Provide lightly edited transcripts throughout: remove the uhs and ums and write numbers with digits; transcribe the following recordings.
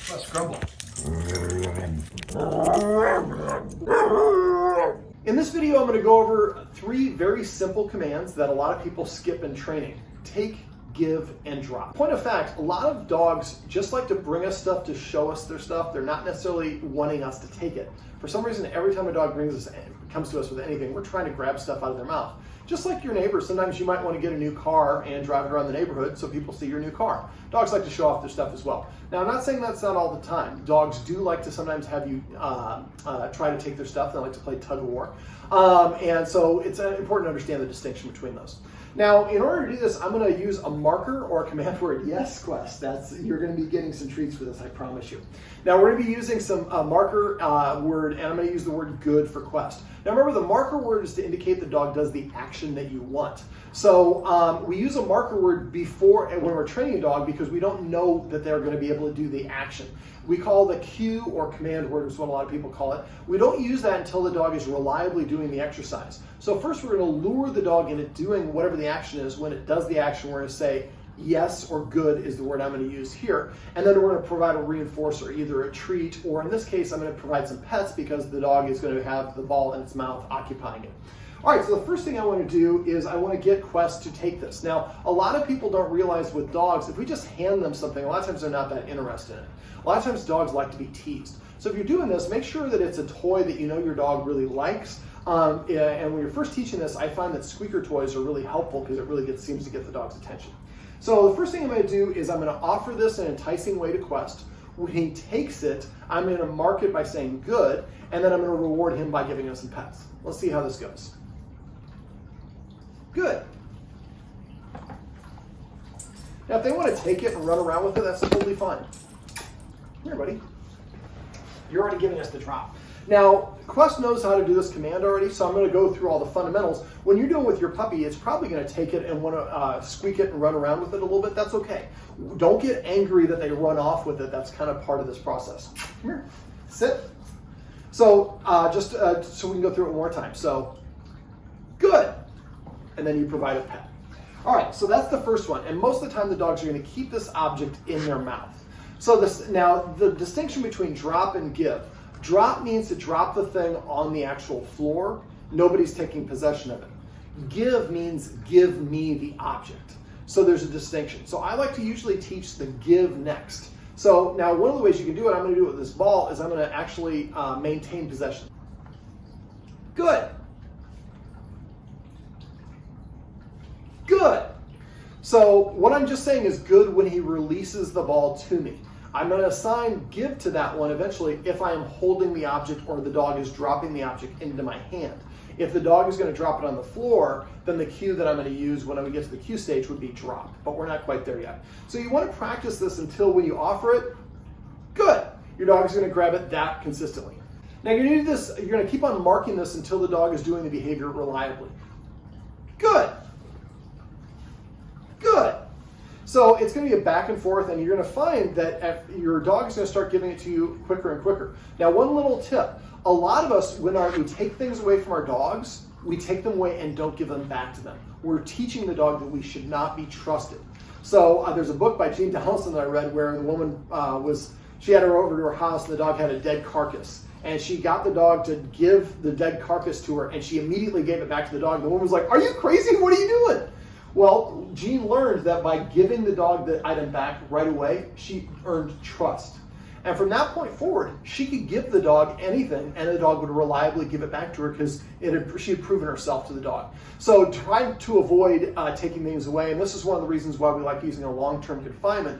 Let's grumble. In this video, I'm going to go over 3 very simple commands that a lot of people skip in training. Take, give, and drop. Point of fact, a lot of dogs just like to bring us stuff to show us their stuff. They're not necessarily wanting us to take it. For some reason, every time a dog comes to us with anything, we're trying to grab stuff out of their mouth. Just like your neighbor, sometimes you might want to get a new car and drive it around the neighborhood so people see your new car. Dogs like to show off their stuff as well. Now, I'm not saying that's not all the time. Dogs do like to sometimes have you try to take their stuff. They like to play tug of war. And so it's important to understand the distinction between those. Now, in order to do this, I'm going to use a marker or a command word. Yes, Quest, you're going to be getting some treats for this, I promise you. Now, we're going to be using some marker word, and I'm going to use the word good for Quest. Now, remember, the marker word is to indicate the dog does the action that you want. So we use a marker word before when we're training a dog because we don't know that they're going to be able to do the action. We call the cue or command word is what a lot of people call it. We don't use that until the dog is reliably doing the exercise. So first we're going to lure the dog into doing whatever the action is. When it does the action, we're going to say yes or good is the word I'm going to use here. And then we're going to provide a reinforcer, either a treat or in this case I'm going to provide some pets because the dog is going to have the ball in its mouth occupying it. All right, so the first thing I want to do is I want to get Quest to take this. Now, a lot of people don't realize with dogs, if we just hand them something, a lot of times they're not that interested in it. A lot of times dogs like to be teased. So if you're doing this, make sure that it's a toy that you know your dog really likes. And when you're first teaching this, I find that squeaker toys are really helpful because it really seems to get the dog's attention. So the first thing I'm going to do is I'm going to offer this in an enticing way to Quest. When he takes it, I'm going to mark it by saying good, and then I'm going to reward him by giving him some pets. Let's see how this goes. Good. Now, if they want to take it and run around with it, that's totally fine. Here, buddy. You're already giving us the drop. Now, Quest knows how to do this command already, so I'm going to go through all the fundamentals. When you're doing it with your puppy, it's probably going to take it and want to squeak it and run around with it a little bit. That's okay. Don't get angry that they run off with it. That's kind of part of this process. Come here. Sit. So just so we can go through it one more time. So, good. And then you provide a pet. All right, so that's the first one. And most of the time, the dogs are going to keep this object in their mouth. So now the distinction between drop and give. Drop means to drop the thing on the actual floor. Nobody's taking possession of it. Give means give me the object. So there's a distinction. So I like to usually teach the give next. So now one of the ways you can do it, I'm going to do it with this ball, is I'm going to actually maintain possession. Good. Good. So what I'm just saying is good when he releases the ball to me. I'm going to assign give to that one eventually if I am holding the object or the dog is dropping the object into my hand. If the dog is going to drop it on the floor, then the cue that I'm going to use when we get to the cue stage would be drop, but we're not quite there yet. So you want to practice this until when you offer it, good. Your dog is going to grab it that consistently. Now you're going to do this, you're going to keep on marking this until the dog is doing the behavior reliably. Good. Good. So it's going to be a back and forth, and you're going to find that your dog is going to start giving it to you quicker and quicker. Now, one little tip. A lot of us, when we take things away from our dogs, we take them away and don't give them back to them. We're teaching the dog that we should not be trusted. So there's a book by Jean Donaldson that I read where the woman she had her over to her house, and the dog had a dead carcass. And she got the dog to give the dead carcass to her, and she immediately gave it back to the dog. The woman was like, "Are you crazy? What are you doing?" Well, Jean learned that by giving the dog the item back right away, she earned trust. And from that point forward, she could give the dog anything, and the dog would reliably give it back to her because she had proven herself to the dog. So try to avoid taking things away, and this is one of the reasons why we like using a long-term confinement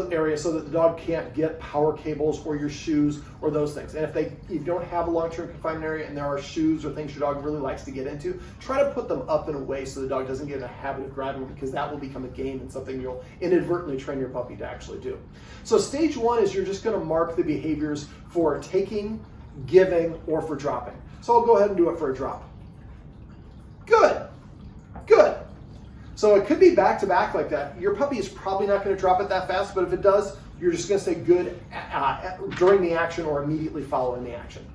area so that the dog can't get power cables or your shoes or those things. And if you don't have a long-term confinement area and there are shoes or things your dog really likes to get into, try to put them up and away so the dog doesn't get in a habit of grabbing them, because that will become a game and something you'll inadvertently train your puppy to actually do. So stage one is you're just going to mark the behaviors for taking, giving, or for dropping. So I'll go ahead and do it for a drop. Good. Good. So it could be back to back like that. Your puppy is probably not going to drop it that fast, but if it does, you're just going to say good during the action or immediately following the action.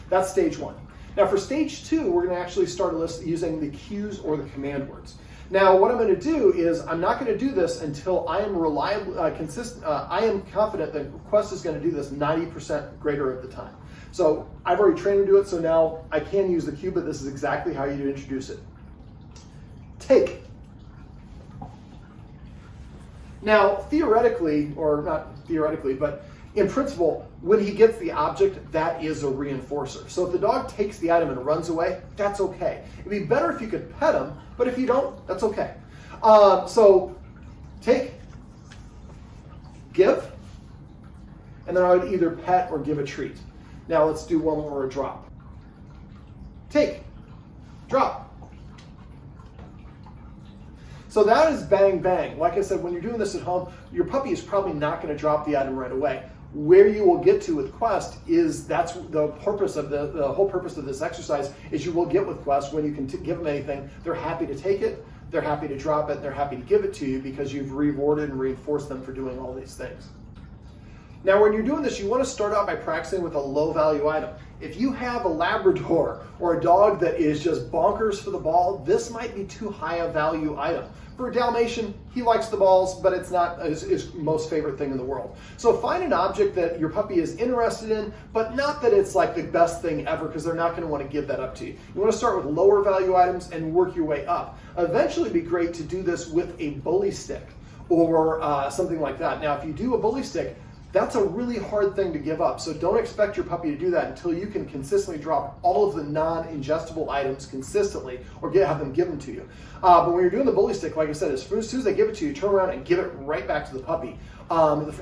That's stage one. Now for stage two, we're going to actually start using the cues or the command words. Now, what I'm going to do is I'm not going to do this until I am reliable, consistent. I am confident that Quest is going to do this 90% greater of the time. So I've already trained him to do it, so now I can use the cue, but this is exactly how you introduce it. Take. Now, theoretically, or not theoretically, but in principle, when he gets the object, that is a reinforcer. So if the dog takes the item and runs away, that's okay. It'd be better if you could pet him, but if you don't, that's okay. So take, give, and then I would either pet or give a treat. Now let's do one more drop. Take, drop. So that is bang, bang. Like I said, when you're doing this at home, your puppy is probably not going to drop the item right away. Where you will get to with Quest is that's the purpose of the whole purpose of this exercise is you will get with Quest when you can give them anything, they're happy to take it, they're happy to drop it, they're happy to give it to you because you've rewarded and reinforced them for doing all these things. Now, when you're doing this, you want to start out by practicing with a low value item. If you have a Labrador or a dog that is just bonkers for the ball, this might be too high a value item. For a Dalmatian, he likes the balls, but it's not his most favorite thing in the world. So find an object that your puppy is interested in, but not that it's like the best thing ever, because they're not going to want to give that up to you. You want to start with lower value items and work your way up. Eventually, it'd be great to do this with a bully stick or something like that. Now, if you do a bully stick, that's a really hard thing to give up. So don't expect your puppy to do that until you can consistently drop all of the non-ingestible items consistently or have them given to you. But when you're doing the bully stick, like I said, as soon as they give it to you, turn around and give it right back to the puppy,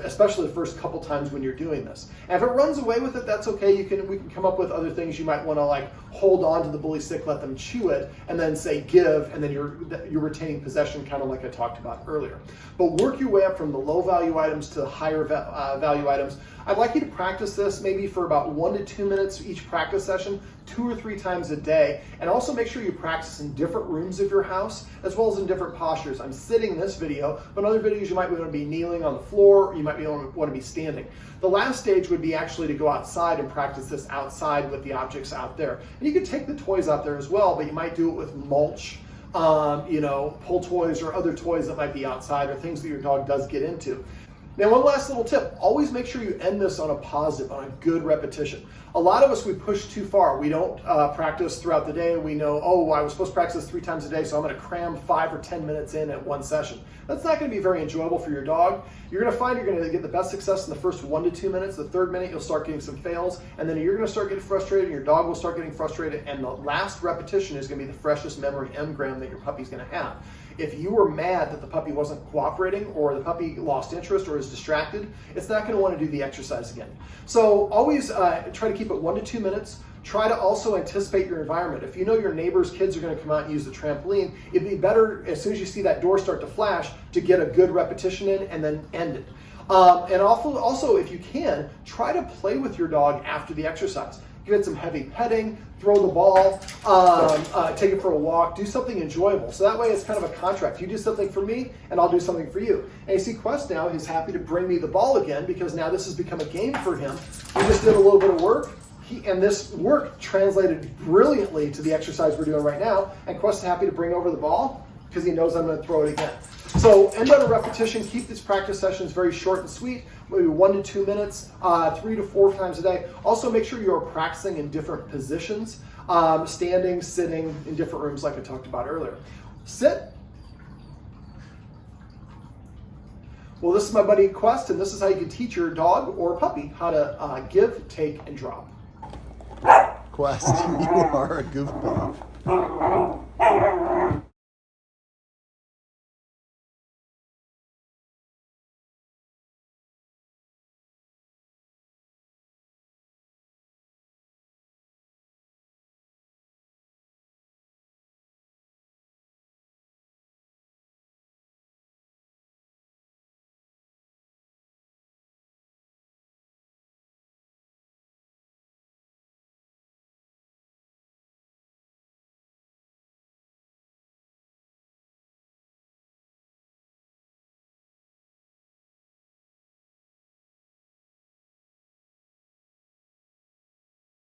especially the first couple times when you're doing this. And if it runs away with it, that's okay. We can come up with other things. You might want to like hold on to the bully stick, let them chew it, and then say give, and then you're retaining possession, kind of like I talked about earlier. But work your way up from the low value items to the higher value items. I'd like you to practice this maybe for about 1 to 2 minutes each practice session, 2 or 3 times a day, and also make sure you practice in different rooms of your house as well as in different postures. I'm sitting in this video, but in other videos you might want to be kneeling on the floor, or you might want to be standing. The last stage would be actually to go outside and practice this outside with the objects out there. And you can take the toys out there as well, but you might do it with mulch, pull toys or other toys that might be outside or things that your dog does get into. Now, one last little tip, always make sure you end this on a positive, on a good repetition. A lot of us, we push too far. We don't practice throughout the day. We know, oh, I was supposed to practice 3 times a day, so I'm going to cram 5 or 10 minutes in at one session. That's not going to be very enjoyable for your dog. You're going to find you're going to get the best success in the first 1 to 2 minutes. The 3rd minute, you'll start getting some fails, and then you're going to start getting frustrated, and your dog will start getting frustrated, and the last repetition is going to be the freshest memory engram that your puppy's going to have. If you were mad that the puppy wasn't cooperating or the puppy lost interest or is distracted, it's not going to want to do the exercise again. So always try to keep it 1 to 2 minutes. Try to also anticipate your environment. If you know your neighbor's kids are going to come out and use the trampoline, it'd be better as soon as you see that door start to flash to get a good repetition in and then end it. And also, if you can, try to play with your dog after the exercise. Give it some heavy petting, throw the ball, take it for a walk, do something enjoyable. So that way it's kind of a contract. You do something for me, and I'll do something for you. And you see Quest now, he's happy to bring me the ball again because now this has become a game for him. We just did a little bit of work, and this work translated brilliantly to the exercise we're doing right now, and Quest is happy to bring over the ball because he knows I'm going to throw it again. So end on a repetition, keep these practice sessions very short and sweet, maybe 1 to 2 minutes, 3 to 4 times a day. Also make sure you are practicing in different positions, standing, sitting in different rooms like I talked about earlier. Sit. Well, this is my buddy Quest, and this is how you can teach your dog or puppy how to give, take, and drop. Quest, you are a goofball.